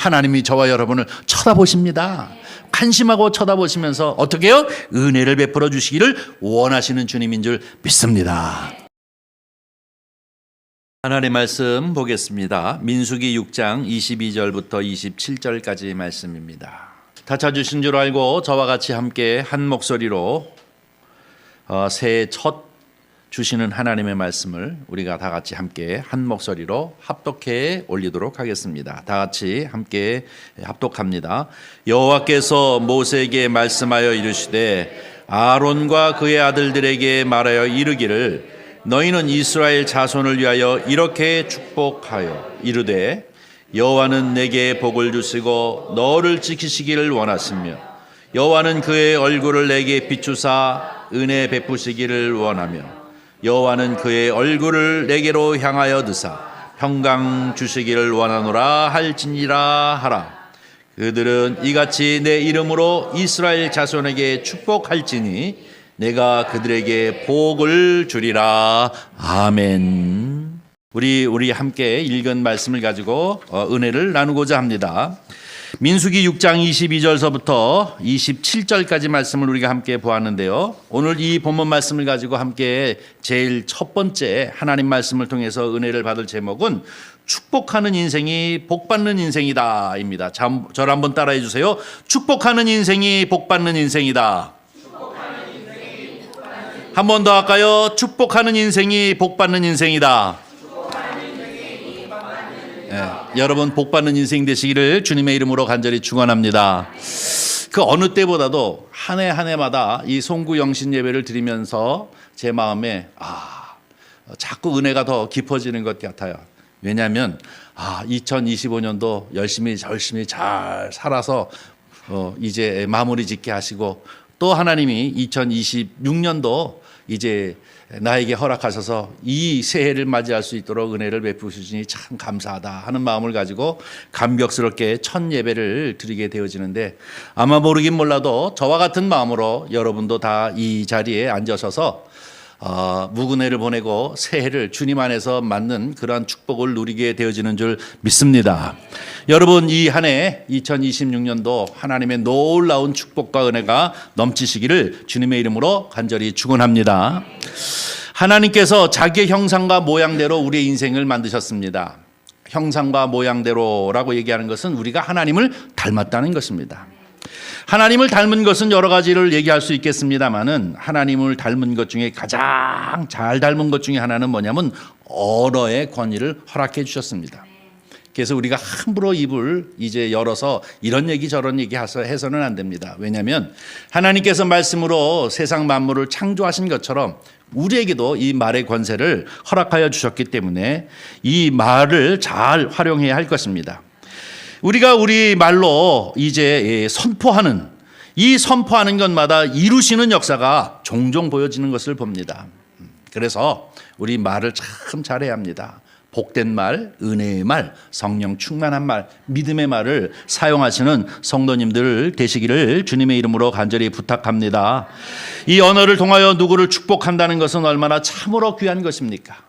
하나님이 저와 여러분을 쳐다보십니다. 관심하고 쳐다보시면서 어떻게 해요? 은혜를 베풀어 주시기를 원하시는 주님인 줄 믿습니다. 하나님의 말씀 보겠습니다. 민수기 6장 22절부터 27절까지 말씀입니다. 다 찾으신 줄 알고 저와 같이 함께 한 목소리로 새해 첫 주시는 하나님의 말씀을 우리가 다 같이 함께 한 목소리로 합독해 올리도록 하겠습니다. 다 같이 함께 합독합니다. 여호와께서 모세에게 말씀하여 이르시되 아론과 그의 아들들에게 말하여 이르기를 너희는 이스라엘 자손을 위하여 이렇게 축복하여 이르되 여호와는 내게 복을 주시고 너를 지키시기를 원하시며 여호와는 그의 얼굴을 내게 비추사 은혜 베푸시기를 원하며 여호와는 그의 얼굴을 내게로 향하여 드사 평강 주시기를 원하노라 할지니라 하라. 그들은 이같이 내 이름으로 이스라엘 자손에게 축복할지니 내가 그들에게 복을 주리라. 아멘. 우리 함께 읽은 말씀을 가지고 은혜를 나누고자 합니다. 민수기 6장 22절서부터 27절까지 말씀을 우리가 함께 보았는데요. 오늘 이 본문 말씀을 가지고 함께 제일 첫 번째 하나님 말씀을 통해서 은혜를 받을 제목은 축복하는 인생이 복받는 인생이다 입니다. 저를 한번 따라해 주세요. 축복하는 인생이 복받는 인생이다. 한 번 더 할까요? 축복하는 인생이 복받는 인생이다. 여러분 복받는 인생 되시기를 주님의 이름으로 간절히 축원합니다. 그 어느 때보다도 한 해 한 해마다 이 송구 영신 예배를 드리면서 제 마음에 자꾸 은혜가 더 깊어지는 것 같아요. 왜냐하면 2025년도 열심히 잘 살아서 이제 마무리 짓게 하시고 또 하나님이 2026년도 이제 나에게 허락하셔서 이 새해를 맞이할 수 있도록 은혜를 베푸시니 참 감사하다 하는 마음을 가지고 감격스럽게 첫 예배를 드리게 되어지는데 아마 모르긴 몰라도 저와 같은 마음으로 여러분도 다 이 자리에 앉으셔서 무근해를 보내고 새해를 주님 안에서 맞는 그러한 축복을 누리게 되어지는 줄 믿습니다. 여러분 이 한 해 2026년도 하나님의 놀라운 축복과 은혜가 넘치시기를 주님의 이름으로 간절히 축원합니다. 하나님께서 자기의 형상과 모양대로 우리의 인생을 만드셨습니다. 형상과 모양대로라고 얘기하는 것은 우리가 하나님을 닮았다는 것입니다. 하나님을 닮은 것은 여러 가지를 얘기할 수 있겠습니다만은 하나님을 닮은 것 중에 가장 잘 닮은 것 중에 하나는 뭐냐면 언어의 권위를 허락해 주셨습니다. 그래서 우리가 함부로 입을 이제 열어서 이런 얘기 저런 얘기 해서는 안 됩니다. 왜냐하면 하나님께서 말씀으로 세상 만물을 창조하신 것처럼 우리에게도 이 말의 권세를 허락하여 주셨기 때문에 이 말을 잘 활용해야 할 것입니다. 우리가 우리 말로 이제 선포하는 것마다 이루시는 역사가 종종 보여지는 것을 봅니다. 그래서 우리 말을 참 잘해야 합니다. 복된 말, 은혜의 말, 성령 충만한 말, 믿음의 말을 사용하시는 성도님들 되시기를 주님의 이름으로 간절히 부탁합니다. 이 언어를 통하여 누구를 축복한다는 것은 얼마나 참으로 귀한 것입니까?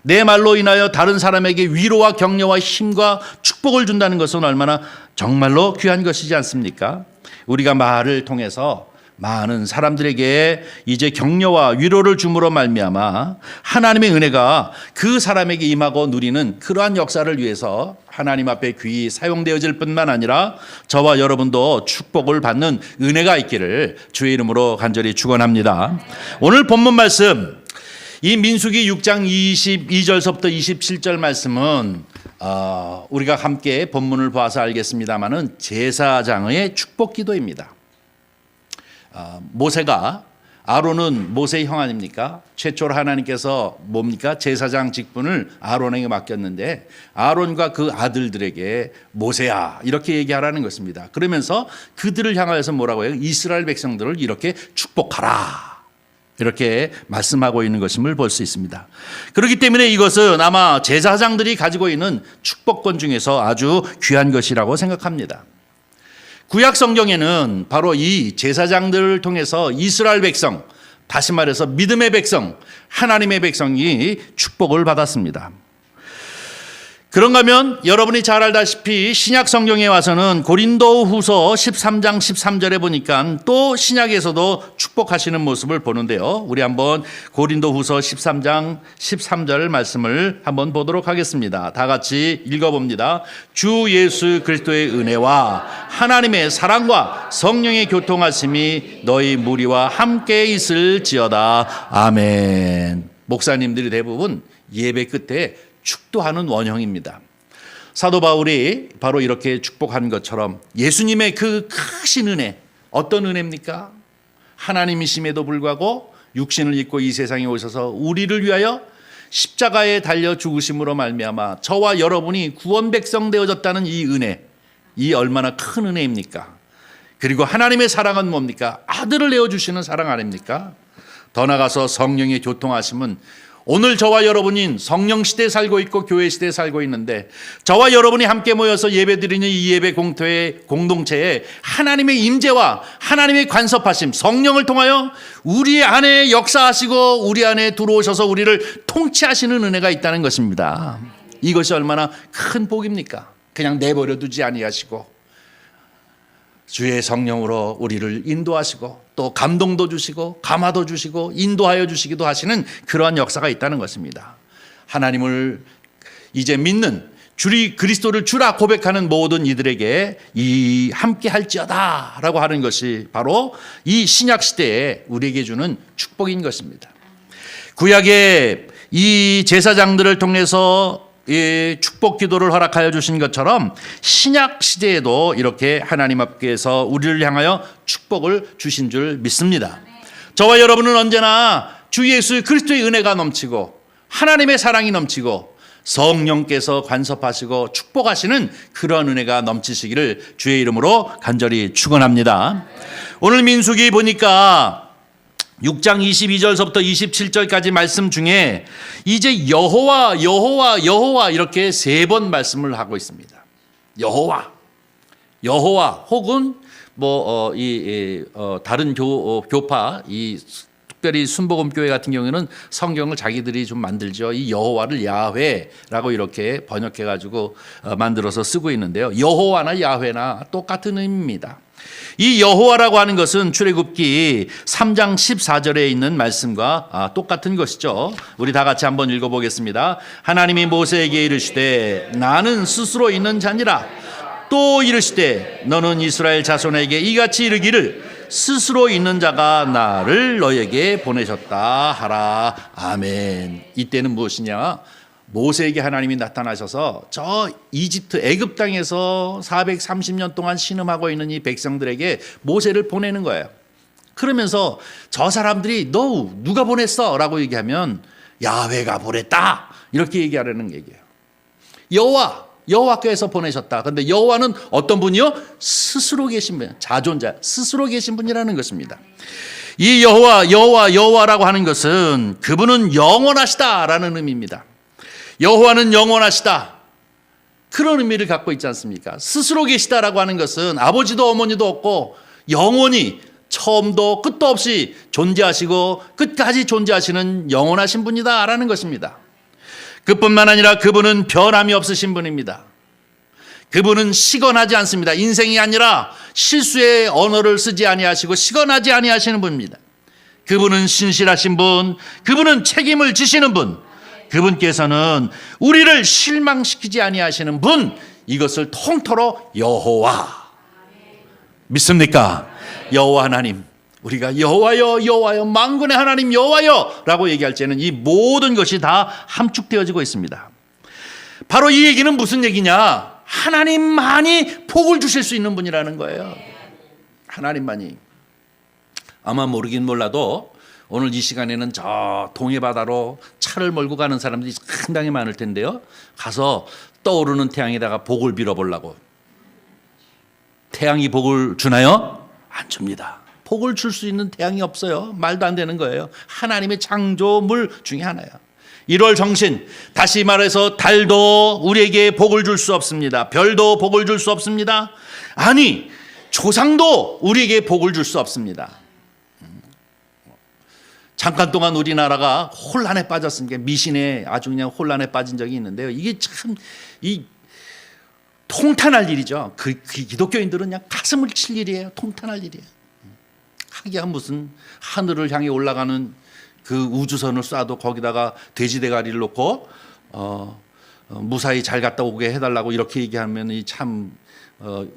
내 말로 인하여 다른 사람에게 위로와 격려와 힘과 축복을 준다는 것은 얼마나 정말로 귀한 것이지 않습니까? 우리가 말을 통해서 많은 사람들에게 이제 격려와 위로를 줌으로 말미암아 하나님의 은혜가 그 사람에게 임하고 누리는 그러한 역사를 위해서 하나님 앞에 귀히 사용되어질 뿐만 아니라 저와 여러분도 축복을 받는 은혜가 있기를 주의 이름으로 간절히 축원합니다. 오늘 본문 말씀 이 민수기 6장 22절서부터 27절 말씀은 우리가 함께 본문을 봐서 알겠습니다마는 제사장의 축복 기도입니다. 모세가 아론은 모세의 형 아닙니까? 최초로 하나님께서 뭡니까? 제사장 직분을 아론에게 맡겼는데 아론과 그 아들들에게 모세야 이렇게 얘기하라는 것입니다. 그러면서 그들을 향하여서 뭐라고 해요? 이스라엘 백성들을 이렇게 축복하라. 이렇게 말씀하고 있는 것임을 볼 수 있습니다. 그렇기 때문에 이것은 아마 제사장들이 가지고 있는 축복권 중에서 아주 귀한 것이라고 생각합니다. 구약 성경에는 바로 이 제사장들을 통해서 이스라엘 백성, 다시 말해서 믿음의 백성, 하나님의 백성이 축복을 받았습니다. 그런가 하면 여러분이 잘 알다시피 신약 성경에 와서는 고린도후서 13장 13절에 보니까 또 신약에서도 축복하시는 모습을 보는데요. 우리 한번 고린도후서 13장 13절 말씀을 한번 보도록 하겠습니다. 다 같이 읽어봅니다. 주 예수 그리스도의 은혜와 하나님의 사랑과 성령의 교통하심이 너희 무리와 함께 있을지어다. 아멘. 목사님들이 대부분 예배 끝에 축도하는 원형입니다. 사도 바울이 바로 이렇게 축복한 것처럼 예수님의 그 크신 은혜, 어떤 은혜입니까? 하나님이심에도 불구하고 육신을 입고 이 세상에 오셔서 우리를 위하여 십자가에 달려 죽으심으로 말미암아 저와 여러분이 구원 백성 되어졌다는 이 은혜, 이 얼마나 큰 은혜입니까? 그리고 하나님의 사랑은 뭡니까? 아들을 내어주시는 사랑 아닙니까? 더 나아가서 성령의 교통하심은 오늘 저와 여러분인 성령 시대에 살고 있고 교회 시대에 살고 있는데 저와 여러분이 함께 모여서 예배드리는 이 예배 공동체에 하나님의 임재와 하나님의 간섭하심, 성령을 통하여 우리 안에 역사하시고 우리 안에 들어오셔서 우리를 통치하시는 은혜가 있다는 것입니다. 이것이 얼마나 큰 복입니까? 그냥 내버려 두지 아니하시고 주의 성령으로 우리를 인도하시고 또 감동도 주시고 감화도 주시고 인도하여 주시기도 하시는 그러한 역사가 있다는 것입니다. 하나님을 이제 믿는 주리 그리스도를 주라 고백하는 모든 이들에게 이 함께 할지어다 라고 하는 것이 바로 이 신약 시대에 우리에게 주는 축복인 것입니다. 구약의 이 제사장들을 통해서 이 축복 기도를 허락하여 주신 것처럼 신약 시대에도 이렇게 하나님 앞에서 우리를 향하여 축복을 주신 줄 믿습니다. 저와 여러분은 언제나 주 예수 그리스도의 은혜가 넘치고 하나님의 사랑이 넘치고 성령께서 간섭하시고 축복하시는 그런 은혜가 넘치시기를 주의 이름으로 간절히 축원합니다. 오늘 민수기 보니까 6장 22절서부터 27절까지 말씀 중에 이제 여호와 이렇게 3번 말씀을 하고 있습니다. 여호와 혹은 다른 교파 특별히 순복음교회 같은 경우에는 성경을 자기들이 좀 만들죠. 이 여호와를 야훼라고 이렇게 번역해가지고 만들어서 쓰고 있는데요. 여호와나 야훼나 똑같은 의미입니다. 이 여호와라고 하는 것은 출애굽기 3장 14절에 있는 말씀과 똑같은 것이죠. 우리 다 같이 한번 읽어보겠습니다. 하나님이 모세에게 이르시되 나는 스스로 있는 자니라. 또 이르시되 너는 이스라엘 자손에게 이같이 이르기를 스스로 있는 자가 나를 너에게 보내셨다 하라. 아멘. 이때는 무엇이냐? 모세에게 하나님이 나타나셔서 저 이집트 애굽 땅에서 430년 동안 신음하고 있는 이 백성들에게 모세를 보내는 거예요. 그러면서 저 사람들이 너 누가 보냈어? 라고 얘기하면 야훼가 보냈다 이렇게 얘기하려는 얘기예요. 여호와께서 보내셨다. 그런데 여호와는 어떤 분이요? 스스로 계신 분, 자존자, 스스로 계신 분이라는 것입니다. 이 여호와라고 하는 것은 그분은 영원하시다라는 의미입니다. 여호와는 영원하시다. 그런 의미를 갖고 있지 않습니까? 스스로 계시다라고 하는 것은 아버지도 어머니도 없고 영원히 처음도 끝도 없이 존재하시고 끝까지 존재하시는 영원하신 분이다라는 것입니다. 그뿐만 아니라 그분은 변함이 없으신 분입니다. 그분은 시건하지 않습니다. 인생이 아니라 실수의 언어를 쓰지 아니하시고 시건하지 아니하시는 분입니다. 그분은 신실하신 분, 그분은 책임을 지시는 분, 그분께서는 우리를 실망시키지 아니하시는 분, 이것을 통틀어 여호와. 믿습니까? 여호와 하나님, 우리가 여호와여 만군의 하나님 여호와여 라고 얘기할 때는 이 모든 것이 다 함축되어지고 있습니다. 바로 이 얘기는 무슨 얘기냐? 하나님만이 복을 주실 수 있는 분이라는 거예요. 하나님만이. 아마 모르긴 몰라도 오늘 이 시간에는 저 동해바다로 차를 몰고 가는 사람들이 상당히 많을 텐데요. 가서 떠오르는 태양에다가 복을 빌어보려고. 태양이 복을 주나요? 안 줍니다. 복을 줄 수 있는 태양이 없어요. 말도 안 되는 거예요. 하나님의 창조물 중에 하나예요. 1월 정신, 다시 말해서 달도 우리에게 복을 줄 수 없습니다. 별도 복을 줄 수 없습니다. 아니, 조상도 우리에게 복을 줄 수 없습니다. 잠깐 동안 우리나라가 혼란에 빠졌으니까 미신에 아주 그냥 혼란에 빠진 적이 있는데요. 이게 참 이 통탄할 일이죠. 그 기독교인들은 그냥 가슴을 칠 일이에요. 통탄할 일이에요. 하기야 무슨 하늘을 향해 올라가는 그 우주선을 쏴도 거기다가 돼지 대가리를 놓고 무사히 잘 갔다 오게 해달라고 이렇게 얘기하면 참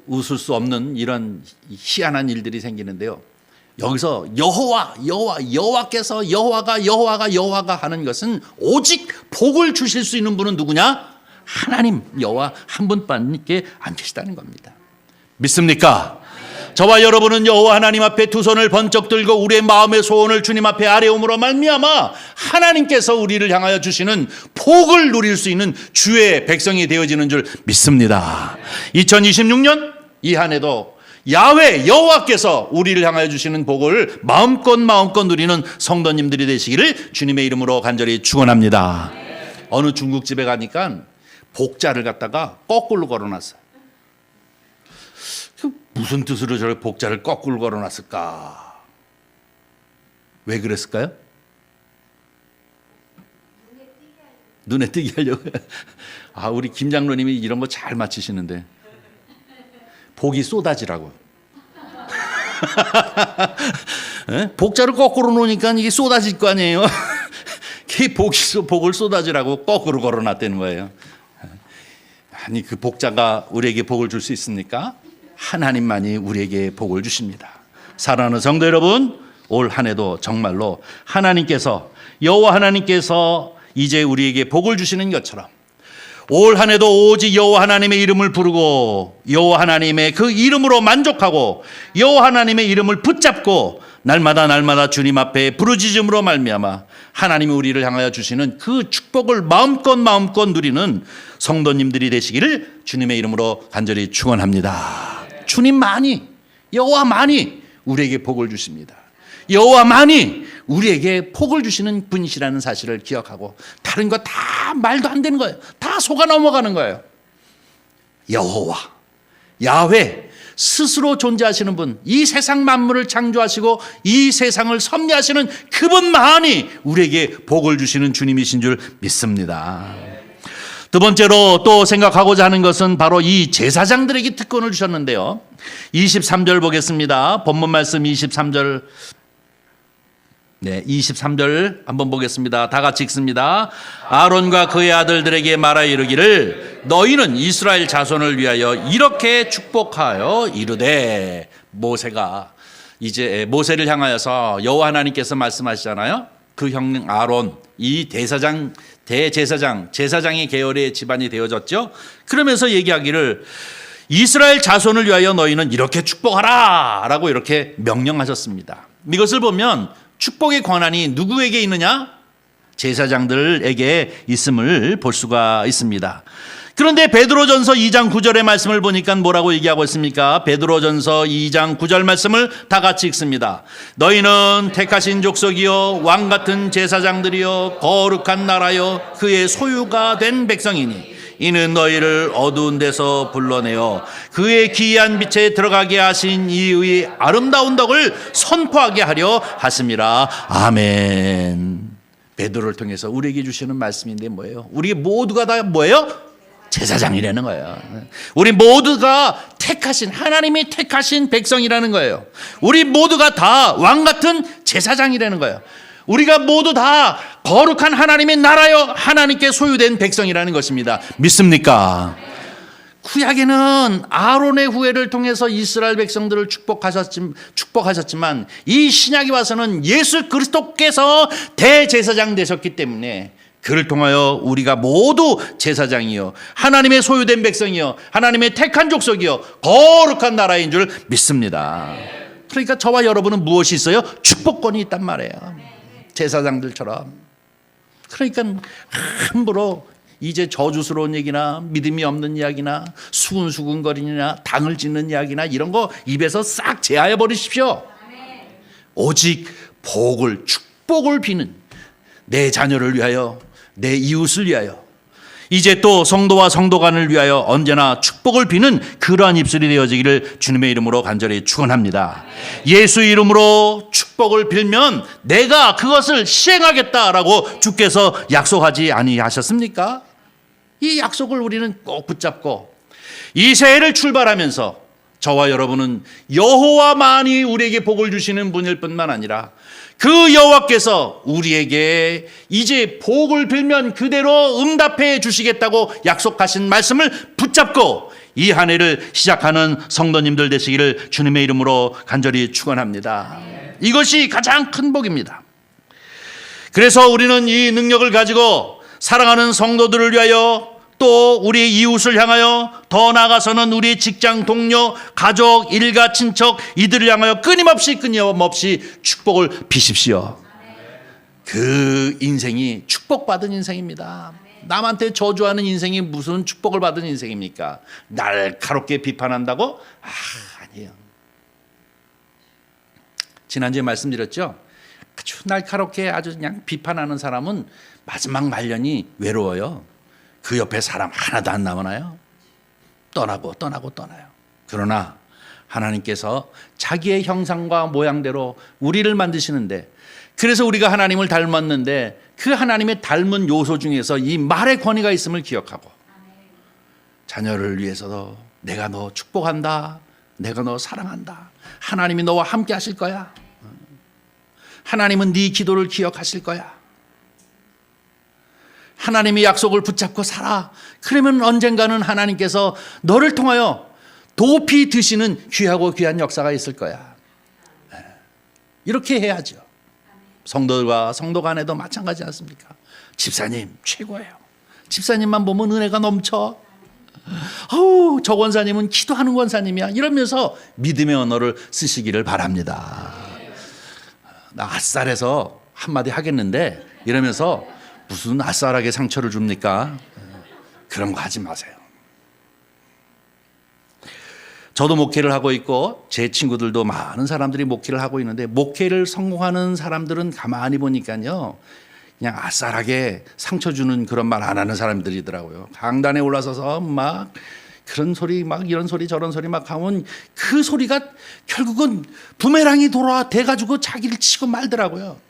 웃을 수 없는 이런 희한한 일들이 생기는데요. 여기서 여호와께서 여호와가 하는 것은 오직 복을 주실 수 있는 분은 누구냐? 하나님 여호와 한 분밖에 안 계시다는 겁니다. 믿습니까? 저와 여러분은 여호와 하나님 앞에 두 손을 번쩍 들고 우리의 마음의 소원을 주님 앞에 아뢰음으로 말미암아 하나님께서 우리를 향하여 주시는 복을 누릴 수 있는 주의 백성이 되어지는 줄 믿습니다. 2026년 이 한 해도 야훼 여호와께서 우리를 향하여 주시는 복을 마음껏 누리는 성도님들이 되시기를 주님의 이름으로 간절히 축원합니다. 어느 중국집에 가니까 복자를 갖다가 거꾸로 걸어놨어요. 무슨 뜻으로 저 복자를 거꾸로 걸어놨을까? 왜 그랬을까요? 눈에 띄게 하려고. 아, 우리 김 장로님이 이런 거 잘 맞히시는데. 복이 쏟아지라고. 복자를 거꾸로 놓으니까 이게 쏟아질 거 아니에요. 복을 쏟아지라고 거꾸로 걸어놨다는 거예요. 아니 그 복자가 우리에게 복을 줄 수 있습니까? 하나님만이 우리에게 복을 주십니다. 사랑하는 성도 여러분, 올 한 해도 정말로 하나님께서 여호와 하나님께서 이제 우리에게 복을 주시는 것처럼 올 한 해도 오직 여호와 하나님의 이름을 부르고 여호와 하나님의 그 이름으로 만족하고 여호와 하나님의 이름을 붙잡고 날마다 주님 앞에 부르짖음으로 말미암아 하나님이 우리를 향하여 주시는 그 축복을 마음껏 누리는 성도님들이 되시기를 주님의 이름으로 간절히 축원합니다. 주님만이 여호와만이 우리에게 복을 주십니다. 여호와만이 우리에게 복을 주시는 분이시라는 사실을 기억하고 다른 거 다 말도 안 되는 거예요. 다 속아 넘어가는 거예요. 여호와 야훼 스스로 존재하시는 분, 이 세상 만물을 창조하시고 이 세상을 섭리하시는 그분만이 우리에게 복을 주시는 주님이신 줄 믿습니다. 두 번째로 또 생각하고자 하는 것은 바로 이 제사장들에게 특권을 주셨는데요. 23절 보겠습니다. 본문 말씀 23절. 네, 23절 한번 보겠습니다. 다 같이 읽습니다. 아론과 그의 아들들에게 말하여 이르기를 너희는 이스라엘 자손을 위하여 이렇게 축복하여 이르되. 모세가 이제 모세를 향하여서 여호와 하나님께서 말씀하시잖아요. 그 형 아론, 이 제사장의 계열의 집안이 되어졌죠. 그러면서 얘기하기를 이스라엘 자손을 위하여 너희는 이렇게 축복하라 라고 이렇게 명령하셨습니다. 이것을 보면 축복의 권한이 누구에게 있느냐? 제사장들에게 있음을 볼 수가 있습니다. 그런데 베드로전서 2장 9절의 말씀을 보니까 뭐라고 얘기하고 있습니까? 베드로전서 2장 9절 말씀을 다 같이 읽습니다. 너희는 택하신 족속이요 왕 같은 제사장들이요 거룩한 나라요 그의 소유가 된 백성이니 이는 너희를 어두운 데서 불러내어 그의 기이한 빛에 들어가게 하신 이의 아름다운 덕을 선포하게 하려 하심이라. 아멘. 베드로를 통해서 우리에게 주시는 말씀인데 뭐예요? 우리 모두가 다 뭐예요? 제사장이라는 거예요. 우리 모두가 택하신, 하나님이 택하신 백성이라는 거예요. 우리 모두가 다 왕 같은 제사장이라는 거예요. 우리가 모두 다 거룩한 하나님의 나라요 하나님께 소유된 백성이라는 것입니다. 믿습니까? 구약에는 아론의 후예를 통해서 이스라엘 백성들을 축복하셨지만 이 신약에 와서는 예수 그리스도께서 대제사장 되셨기 때문에 그를 통하여 우리가 모두 제사장이요 하나님의 소유된 백성이요 하나님의 택한 족속이요 거룩한 나라인 줄 믿습니다. 그러니까 저와 여러분은 무엇이 있어요? 축복권이 있단 말이에요. 제사장들처럼. 그러니까 함부로 이제 저주스러운 얘기나 믿음이 없는 이야기나 수근수근거리나 당을 짓는 이야기나 이런 거 입에서 싹 제하해 버리십시오. 오직 축복을 비는 내 자녀를 위하여 내 이웃을 위하여 이제 또 성도와 성도 간을 위하여 언제나 축복을 비는 그러한 입술이 되어지기를 주님의 이름으로 간절히 축원합니다. 예수 이름으로 축복을 빌면 내가 그것을 시행하겠다라고 주께서 약속하지 아니하셨습니까? 이 약속을 우리는 꼭 붙잡고 이 새해를 출발하면서 저와 여러분은 여호와만이 우리에게 복을 주시는 분일 뿐만 아니라 그 여호와께서 우리에게 이제 복을 빌면 그대로 응답해 주시겠다고 약속하신 말씀을 붙잡고 이 한 해를 시작하는 성도님들 되시기를 주님의 이름으로 간절히 축원합니다. 이것이 가장 큰 복입니다. 그래서 우리는 이 능력을 가지고 사랑하는 성도들을 위하여 또 우리의 이웃을 향하여 더 나아가서는 우리의 직장 동료, 가족, 일가, 친척 이들을 향하여 끊임없이 축복을 비십시오. 그 인생이 축복받은 인생입니다. 남한테 저주하는 인생이 무슨 축복을 받은 인생입니까? 날카롭게 비판한다고? 아니에요. 지난주에 말씀드렸죠? 아주 날카롭게 아주 그냥 비판하는 사람은 마지막 말년이 외로워요. 그 옆에 사람 하나도 안 남아나요. 떠나요. 그러나 하나님께서 자기의 형상과 모양대로 우리를 만드시는데, 그래서 우리가 하나님을 닮았는데 그 하나님의 닮은 요소 중에서 이 말의 권위가 있음을 기억하고 자녀를 위해서도 내가 너 축복한다, 내가 너 사랑한다, 하나님이 너와 함께 하실 거야, 하나님은 네 기도를 기억하실 거야, 하나님의 약속을 붙잡고 살아. 그러면 언젠가는 하나님께서 너를 통하여 도피 드시는 귀하고 귀한 역사가 있을 거야. 이렇게 해야죠. 성도들과 성도 간에도 마찬가지 않습니까? 집사님 최고예요. 집사님만 보면 은혜가 넘쳐. 저 권사님은 기도하는 권사님이야. 이러면서 믿음의 언어를 쓰시기를 바랍니다. 나 아싸해서 한마디 하겠는데 이러면서 무슨 아싸하게 상처를 줍니까? 그런 거 하지 마세요. 저도 목회를 하고 있고 제 친구들도 많은 사람들이 목회를 하고 있는데, 목회를 성공하는 사람들은 가만히 보니까요 그냥 아싸하게 상처 주는 그런 말 안 하는 사람들이더라고요. 강단에 올라서서 막 그런 소리 막 이런 소리 저런 소리 막 하면 그 소리가 결국은 부메랑이 돌아돼 가지고 자기를 치고 말더라고요.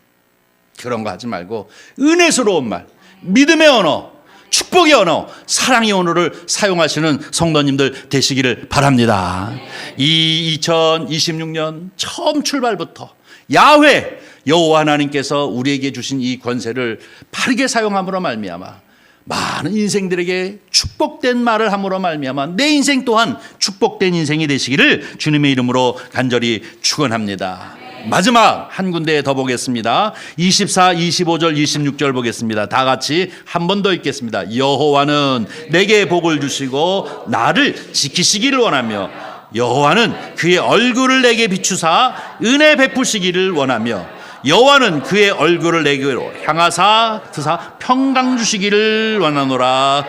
그런 거 하지 말고 은혜스러운 말, 믿음의 언어, 축복의 언어, 사랑의 언어를 사용하시는 성도님들 되시기를 바랍니다. 이 2026년 처음 출발부터 야훼 여호와 하나님께서 우리에게 주신 이 권세를 바르게 사용함으로 말미암아 많은 인생들에게 축복된 말을 함으로 말미암아 내 인생 또한 축복된 인생이 되시기를 주님의 이름으로 간절히 축원합니다. 마지막 한 군데 더 보겠습니다. 24, 25절, 26절 보겠습니다. 다 같이 한 번 더 읽겠습니다. 여호와는 내게 복을 주시고 나를 지키시기를 원하며 여호와는 그의 얼굴을 내게 비추사 은혜 베푸시기를 원하며 여호와는 그의 얼굴을 내게로 향하사 드사 평강 주시기를 원하노라.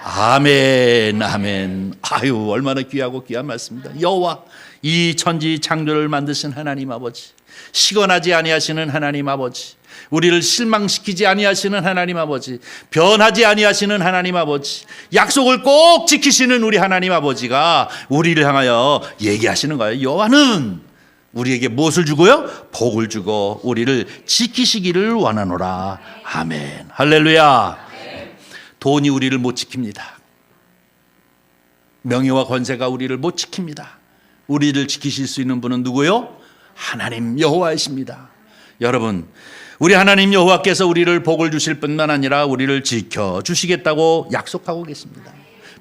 아멘, 아멘. 아유, 얼마나 귀하고 귀한 말씀입니다. 여호와, 이 천지 창조를 만드신 하나님 아버지, 시건하지 아니하시는 하나님 아버지, 우리를 실망시키지 아니하시는 하나님 아버지, 변하지 아니하시는 하나님 아버지, 약속을 꼭 지키시는 우리 하나님 아버지가 우리를 향하여 얘기하시는 거예요. 여호와는 우리에게 무엇을 주고요? 복을 주고 우리를 지키시기를 원하노라. 아멘, 할렐루야. 돈이 우리를 못 지킵니다. 명예와 권세가 우리를 못 지킵니다. 우리를 지키실 수 있는 분은 누구요? 하나님 여호와이십니다. 여러분, 우리 하나님 여호와께서 우리를 복을 주실 뿐만 아니라 우리를 지켜주시겠다고 약속하고 계십니다.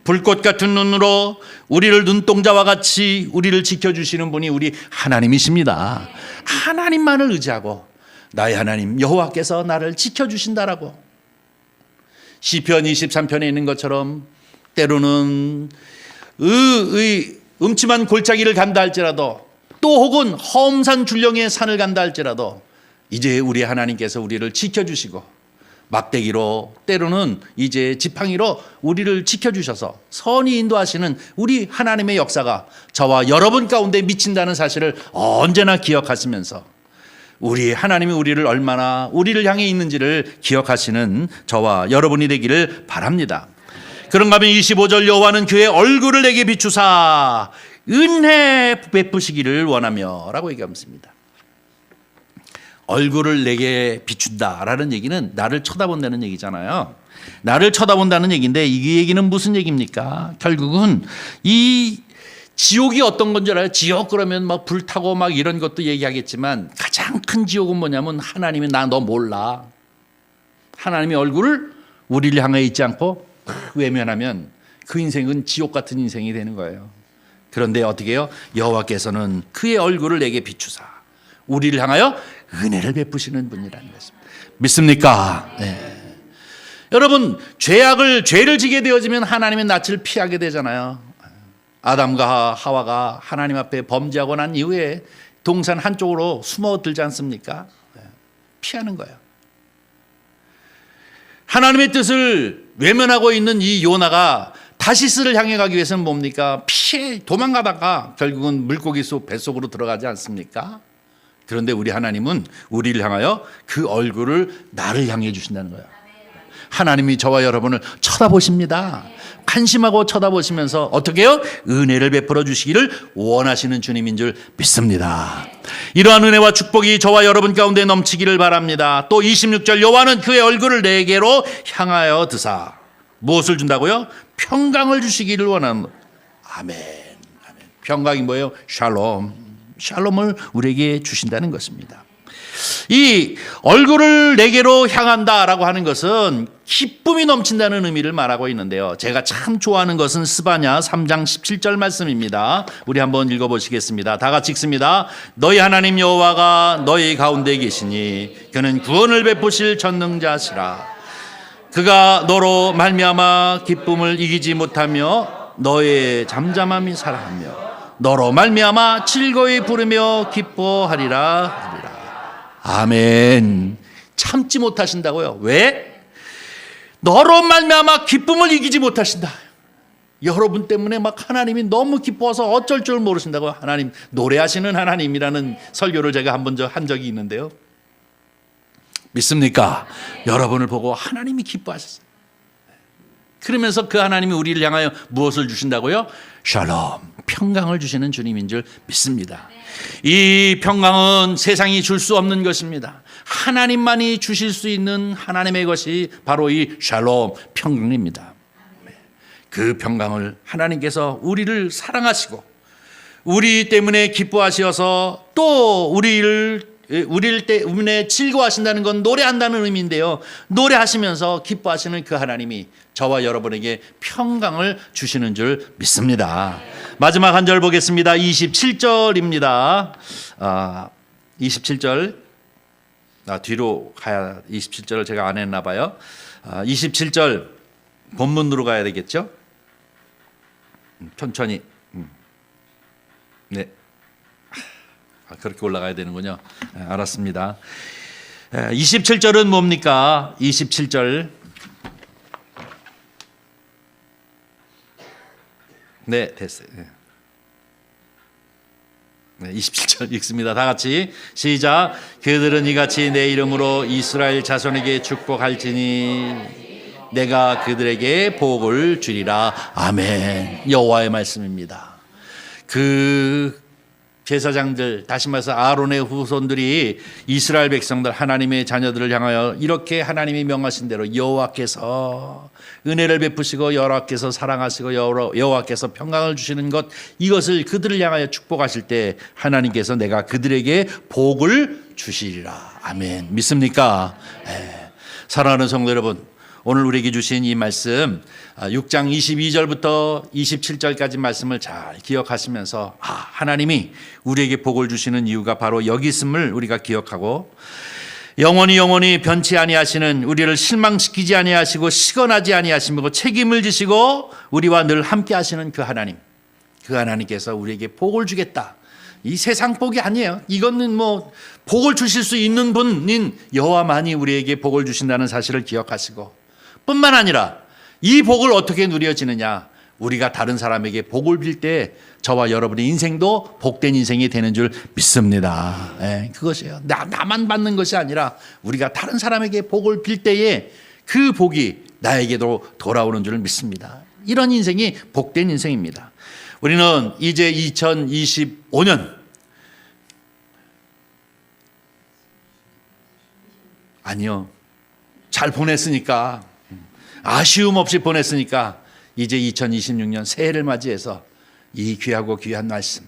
불꽃 같은 눈으로 우리를 눈동자와 같이 우리를 지켜주시는 분이 우리 하나님이십니다. 하나님만을 의지하고 나의 하나님 여호와께서 나를 지켜주신다라고 시편 23편에 있는 것처럼 때로는 음침한 골짜기를 간다 할지라도 또 혹은 험산 줄령의 산을 간다 할지라도 이제 우리 하나님께서 우리를 지켜주시고 막대기로 때로는 이제 지팡이로 우리를 지켜주셔서 선히 인도하시는 우리 하나님의 역사가 저와 여러분 가운데 미친다는 사실을 언제나 기억하시면서 우리 하나님이 우리를 얼마나 우리를 향해 있는지를 기억하시는 저와 여러분이 되기를 바랍니다. 그런가 하면 25절 여호와는 그의 얼굴을 내게 비추사 은혜 베푸시기를 원하며 라고 얘기합니다. 얼굴을 내게 비춘다라는 얘기는 나를 쳐다본다는 얘기잖아요. 나를 쳐다본다는 얘기인데 이 얘기는 무슨 얘기입니까? 결국은 이 지옥이 어떤 건 줄 알아요? 지옥 그러면 막 불타고 막 이런 것도 얘기하겠지만 가장 큰 지옥은 뭐냐면 하나님이 나 너 몰라. 하나님의 얼굴을 우리를 향해 있지 않고 외면하면 그 인생은 지옥 같은 인생이 되는 거예요. 그런데 어떻게 해요? 여호와께서는 그의 얼굴을 내게 비추사 우리를 향하여 은혜를 베푸시는 분이라는 것입니다. 믿습니까? 네. 여러분 죄를 지게 되어지면 하나님의 낯을 피하게 되잖아요. 아담과 하와가 하나님 앞에 범죄하고 난 이후에 동산 한쪽으로 숨어들지 않습니까? 피하는 거예요. 하나님의 뜻을 외면하고 있는 이 요나가 다시스를 향해 가기 위해서는 뭡니까? 피해 도망가다가 결국은 물고기 속 뱃속으로 들어가지 않습니까? 그런데 우리 하나님은 우리를 향하여 그 얼굴을 나를 향해 주신다는 거예요. 하나님이 저와 여러분을 쳐다보십니다. 관심하고 쳐다보시면서 어떻게 해요? 은혜를 베풀어 주시기를 원하시는 주님인 줄 믿습니다. 이러한 은혜와 축복이 저와 여러분 가운데 넘치기를 바랍니다. 또 26절 여호와는 그의 얼굴을 내게로 향하여 드사 무엇을 준다고요? 평강을 주시기를 원하는 아멘. 아멘. 평강이 뭐예요? 샬롬. 샬롬을 우리에게 주신다는 것입니다. 이 얼굴을 내게로 향한다라고 하는 것은 기쁨이 넘친다는 의미를 말하고 있는데요. 제가 참 좋아하는 것은 스바냐 3장 17절 말씀입니다. 우리 한번 읽어보시겠습니다. 다 같이 읽습니다. 너희 하나님 여호와가 너희 가운데 계시니 그는 구원을 베푸실 전능자시라. 그가 너로 말미암아 기쁨을 이기지 못하며 너의 잠잠함이 사랑하며 너로 말미암아 즐거이 부르며 기뻐하리라. 아멘. 참지 못하신다고요. 왜? 너로 말미암아 기쁨을 이기지 못하신다. 여러분 때문에 막 하나님이 너무 기뻐서 어쩔 줄 모르신다고요. 하나님 노래하시는 하나님이라는 설교를 제가 한 적이 있는데요. 믿습니까? 여러분을 보고 하나님이 기뻐하셨어요. 그러면서 그 하나님이 우리를 향하여 무엇을 주신다고요? 샬롬, 평강을 주시는 주님인 줄 믿습니다. 이 평강은 세상이 줄 수 없는 것입니다. 하나님만이 주실 수 있는 하나님의 것이 바로 이 샬롬, 평강입니다. 그 평강을 하나님께서 우리를 사랑하시고 우리 때문에 기뻐하셔서 또 우리를 때문에 즐거워하신다는 건 노래한다는 의미인데요. 노래하시면서 기뻐하시는 그 하나님이 저와 여러분에게 평강을 주시는 줄 믿습니다. 마지막 한 절 보겠습니다. 27절입니다. 27절 뒤로 가야 27절을 제가 안 했나 봐요. 27절 본문으로 가야 되겠죠? 천천히. 네. 그렇게 올라가야 되는군요. 알았습니다. 27절은 뭡니까? 27절. 네, 됐어요. 네, 27절 읽습니다. 다 같이 시작. 그들은 이같이 내 이름으로 이스라엘 자손에게 축복할지니 내가 그들에게 복을 주리라. 아멘. 여호와의 말씀입니다. 그 제사장들, 다시 말해서 아론의 후손들이 이스라엘 백성들, 하나님의 자녀들을 향하여 이렇게 하나님이 명하신 대로 여호와께서 은혜를 베푸시고 여호와께서 사랑하시고 여호와께서 평강을 주시는 것, 이것을 그들을 향하여 축복하실 때 하나님께서 내가 그들에게 복을 주시리라. 아멘. 믿습니까? 사랑하는 성도 여러분, 오늘 우리에게 주신 이 말씀 6장 22절부터 27절까지 말씀을 잘 기억하시면서 하나님이 우리에게 복을 주시는 이유가 바로 여기 있음을 우리가 기억하고 영원히 변치 아니하시는, 우리를 실망시키지 아니하시고 시건하지 아니하시고 책임을 지시고 우리와 늘 함께 하시는 그 하나님, 그 하나님께서 우리에게 복을 주겠다. 이 세상 복이 아니에요. 이거는 뭐 복을 주실 수 있는 분인 여호와만이 우리에게 복을 주신다는 사실을 기억하시고, 뿐만 아니라 이 복을 어떻게 누려지느냐, 우리가 다른 사람에게 복을 빌 때 저와 여러분의 인생도 복된 인생이 되는 줄 믿습니다. 그것이에요. 나만 받는 것이 아니라 우리가 다른 사람에게 복을 빌 때에 그 복이 나에게도 돌아오는 줄 믿습니다. 이런 인생이 복된 인생입니다. 우리는 이제 2025년 아니요, 잘 보냈으니까 아쉬움 없이 보냈으니까 이제 2026년 새해를 맞이해서 이 귀하고 귀한 말씀,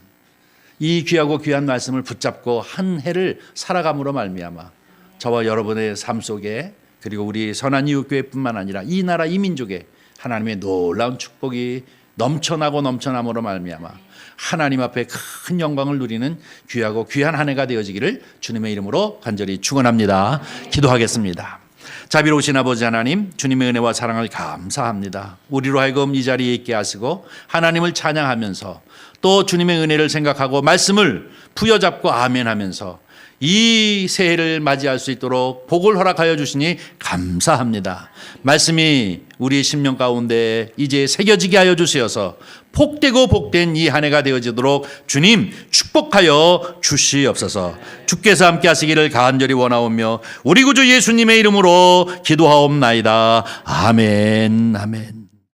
이 귀하고 귀한 말씀을 붙잡고 한 해를 살아감으로 말미암아 저와 여러분의 삶 속에, 그리고 우리 선한 이웃교회뿐만 아니라 이 나라 이 민족에 하나님의 놀라운 축복이 넘쳐나고 넘쳐남으로 말미암아 하나님 앞에 큰 영광을 누리는 귀하고 귀한 한 해가 되어지기를 주님의 이름으로 간절히 축원합니다. 기도하겠습니다. 자비로우신 아버지 하나님, 주님의 은혜와 사랑을 감사합니다. 우리로 하여금 이 자리에 있게 하시고 하나님을 찬양하면서 또 주님의 은혜를 생각하고 말씀을 부여잡고 아멘하면서 이 새해를 맞이할 수 있도록 복을 허락하여 주시니 감사합니다. 말씀이 우리의 심령 가운데 이제 새겨지게 하여 주시어서 복되고 복된 이 한 해가 되어지도록 주님 축복하여 주시옵소서. 주께서 함께 하시기를 간절히 원하오며 우리 구주 예수님의 이름으로 기도하옵나이다. 아멘. 아멘.